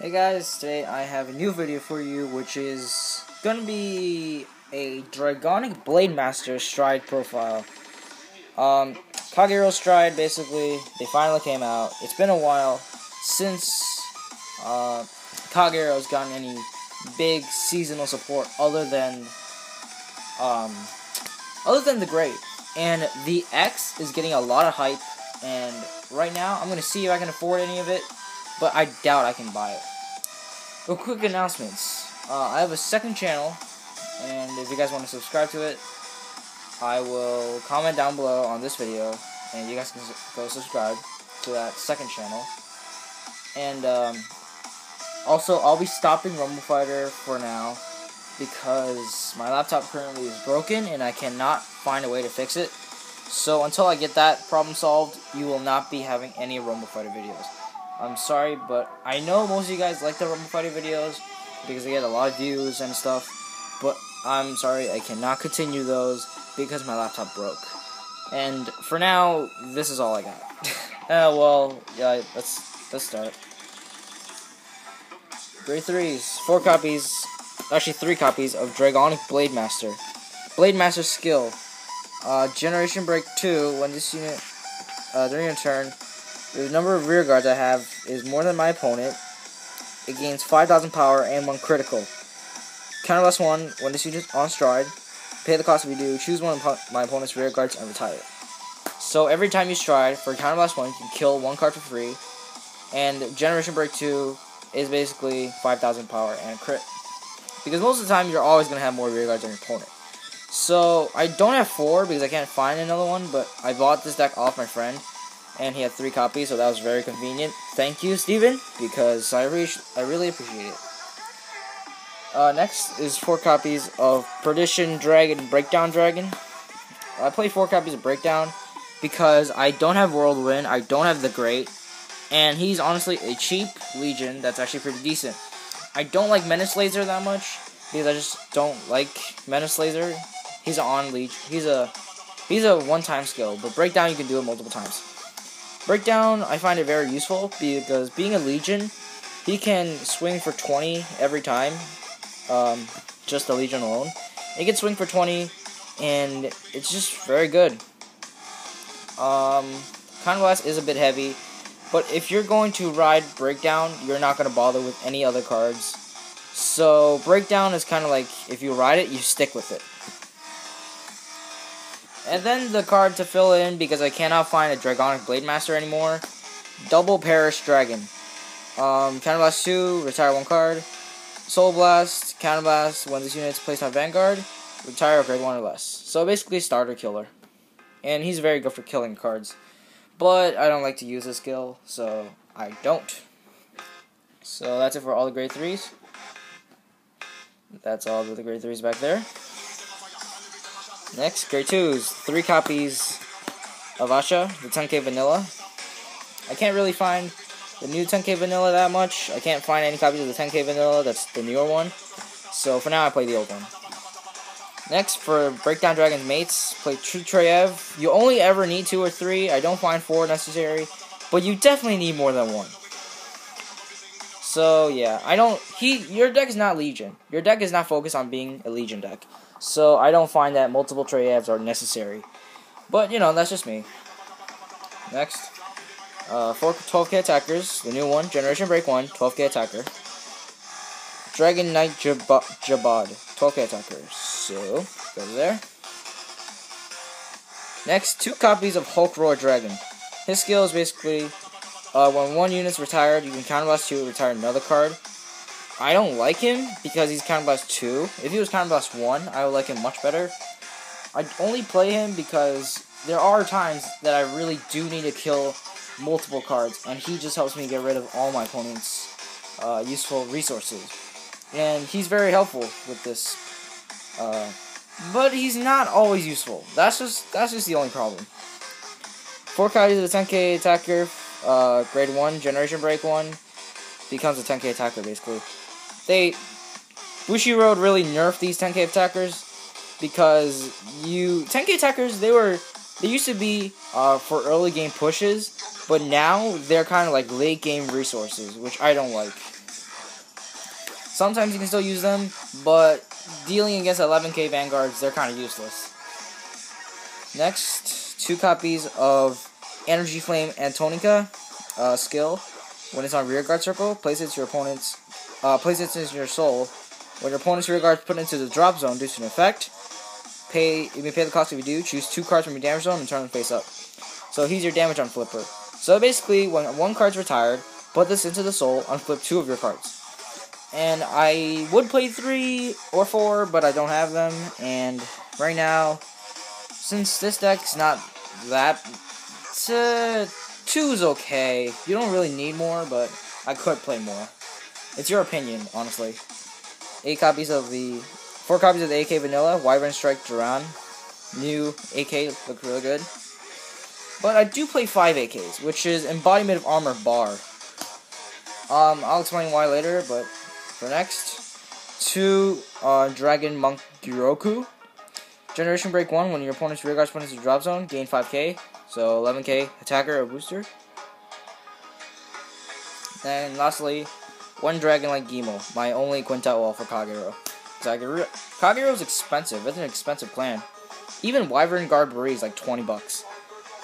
Hey guys, today I have a new video for you, which is gonna be a Dragonic Blade Master Stride profile. Kagero Stride, basically, they finally came out. It's been a while since Kagero's gotten any big seasonal support other than the Great. And the X is getting a lot of hype, and right now I'm gonna see if I can afford any of it, but I doubt I can buy it. Well, quick announcements. I have a second channel, and if you guys want to subscribe to it, I will comment down below on this video, and you guys can go subscribe to that second channel. And also, I'll be stopping Rumble Fighter for now because my laptop currently is broken, and I cannot find a way to fix it. So until I get that problem solved, you will not be having any Rumble Fighter videos. I'm sorry, but I know most of you guys like the Rumble Fighter videos because they get a lot of views and stuff, but I'm sorry, I cannot continue those because my laptop broke. And for now, this is all I got. Well, yeah, let's start. Grade 3s, 4 copies, actually 3 copies of Dragonic Blade Master. Blade Master skill. Generation Break 2, when this unit, during your turn, the number of rear guards I have is more than my opponent. It gains 5,000 power and 1 critical. Counter last 1, when this unit is on stride, pay the cost if you do, choose one of my opponent's rear guards and retire it. So every time you stride, for counter last 1, you can kill 1 card for free. And Generation Break 2 is basically 5,000 power and a crit. Because most of the time, you're always going to have more rear guards than your opponent. So I don't have 4 because I can't find another one, but I bought this deck off my friend. And he had 3 copies, so that was very convenient. Thank you, Steven, because I really appreciate it. Next is 4 copies of Perdition Dragon Breakdown Dragon. I play 4 copies of Breakdown because I don't have Whirlwind, I don't have the Great, and he's honestly a cheap Legion that's actually pretty decent. I don't like Menace Laser that much because I just don't like Menace Laser. He's an on Legion. He's a one-time skill, but Breakdown you can do it multiple times. Breakdown, I find it very useful because being a Legion, he can swing for 20 every time, just the Legion alone. He can swing for 20, and it's just very good. Convalesce is a bit heavy, but if you're going to ride Breakdown, you're not going to bother with any other cards. So Breakdown is kind of like, if you ride it, you stick with it. And then the card to fill in, because I cannot find a Dragonic Blade Master anymore, Double Perish Dragon. Counterblast 2, retire 1 card. Soul Blast, Counterblast, when this unit is placed on Vanguard, retire a grade 1 or less. So basically starter killer. And he's very good for killing cards. But I don't like to use this skill, so I don't. So that's it for all the grade 3s. That's all of the grade 3s back there. Next, grade 2s, 3 copies of Asha, the 10k vanilla. I can't really find the new 10k vanilla that much. I can't find any copies of the 10k vanilla, that's the newer one. So for now, I play the old one. Next, for Breakdown Dragon's mates, play True Treyev. You only ever need 2 or 3. I don't find 4 necessary, but you definitely need more than 1. So yeah, your deck is not Legion. Your deck is not focused on being a Legion deck. So I don't find that multiple Treyevs are necessary. But, you know, that's just me. Next, 4 12k attackers. The new one, Generation Break 1, 12k attacker. Dragon Knight Jabad, 12k attacker. So, go there. Next, 2 copies of Hulk Roar Dragon. His skill is basically, when 1 unit's retired, you can counterblast 2, retire another card. I don't like him because he's Counterblast 2. If he was Counterblast 1, I would like him much better. I only play him because there are times that I really do need to kill multiple cards, and he just helps me get rid of all my opponent's useful resources. And he's very helpful with this. But he's not always useful. That's just the only problem. 4 copies of the 10k attacker, grade 1, Generation Break 1, becomes a 10k attacker basically. Bushiroad really nerfed these 10k attackers because 10k attackers, they used to be for early game pushes, but now they're kind of like late game resources, which I don't like. Sometimes you can still use them, but dealing against 11k vanguards, they're kind of useless. Next, 2 copies of Energy Flame Antonica skill. When it's on rear guard circle, place it to your opponent's. Place it in your soul. When your opponent's rear guard is put into the drop zone due to an effect, you may pay the cost if you do. Choose 2 cards from your damage zone and turn them face up. So here's your damage on flipper. So basically, when 1 card's retired, put this into the soul, unflip 2 of your cards. And I would play 3 or 4, but I don't have them. And right now, since this deck's not that, 2 is okay. You don't really need more, but I could play more. It's your opinion, honestly. 4 copies of the AK Vanilla, Wyvern Strike Duran. New AK, look really good. But I do play 5 AKs, which is Embodiment of Armor Bar. I'll explain why later, but for next, 2 Dragon Monk Gyroku. Generation Break 1, when your opponent's rear guard's put into the drop zone, gain 5k, so 11k attacker or booster. And lastly, 1 Dragon like Gimo, my only quintet wall for Kagero. Kagero's expensive, it's an expensive clan. Even Wyvern Guard Beret is like 20 bucks.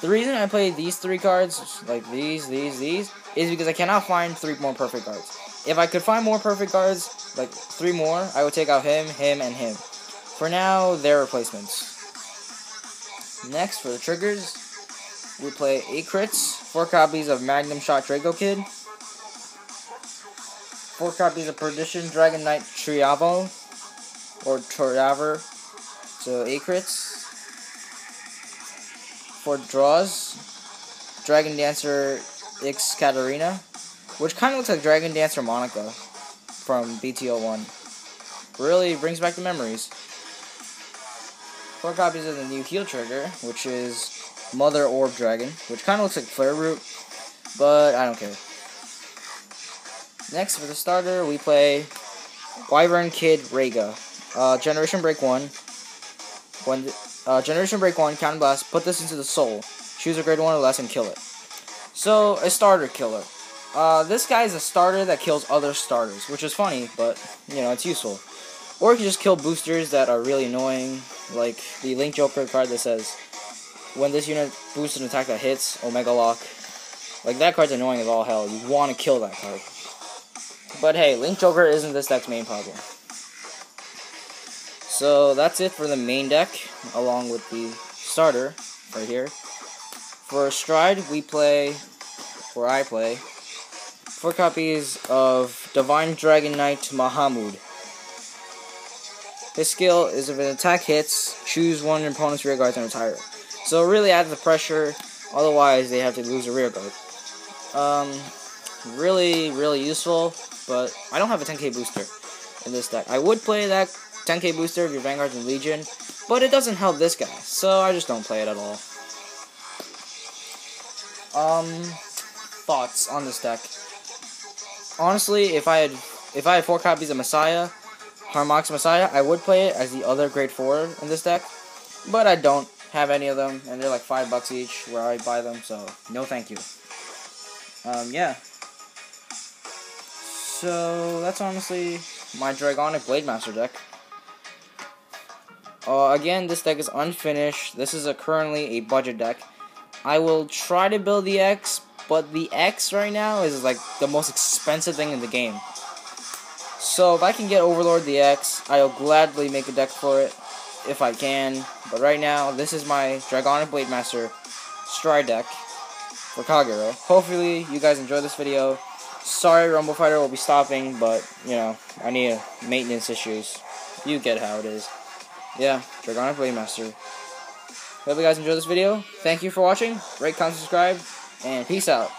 The reason I play these 3 cards, like these, is because I cannot find 3 more perfect cards. If I could find more perfect cards, like 3 more, I would take out him, and him. For now, they're replacements. Next, for the triggers, we play 8 crits, 4 copies of Magnum Shot Draco Kid, 4 copies of Perdition Dragon Knight Triavo, or Triaver, so 8 crits. 4 draws, Dragon Dancer X Katarina, which kind of looks like Dragon Dancer Monica from BTO1. Really brings back the memories. 4 copies of the new heal trigger, which is Mother Orb Dragon, which kind of looks like Flare Root, but I don't care. Next, for the starter, we play Wyvern Kid Rega. Generation Break 1. When Generation Break 1, Counter Blast, put this into the soul. Choose a grade 1 or less and kill it. So, a starter killer. This guy is a starter that kills other starters, which is funny, but, you know, it's useful. Or you can just kill boosters that are really annoying, like the Link Joker card that says, when this unit boosts an attack that hits, Omega Lock. Like, that card's annoying as all hell. You want to kill that card. But hey, Link Joker isn't this deck's main problem. So that's it for the main deck, along with the starter, right here. For Stride, I play 4 copies of Divine Dragon Knight Mahamud. His skill is if an attack hits, choose 1 of your opponent's rear guards and retire it. So it really adds the pressure, otherwise they have to lose a rear guard. Really, really useful, but I don't have a 10k booster in this deck. I would play that 10k booster if your Vanguard's in Legion, but it doesn't help this guy, so I just don't play it at all. Thoughts on this deck. Honestly, if I had 4 copies of Messiah, Harmox Messiah, I would play it as the other grade 4 in this deck, but I don't have any of them, and they're like $5 each where I buy them, so no thank you. Yeah. So, that's honestly my Dragonic Blade Master deck. Again, this deck is unfinished. This is currently a budget deck. I will try to build the X, but the X right now is like the most expensive thing in the game. So if I can get Overlord the X, I'll gladly make a deck for it if I can. But right now, this is my Dragonic Blade Master Stride deck for Kagero. Hopefully, you guys enjoyed this video. Sorry, Rumble Fighter will be stopping, but, you know, I need maintenance issues. You get how it is. Yeah, Dragonic Blade Master. Hope you guys enjoyed this video. Thank you for watching. Rate, comment, subscribe, and peace out.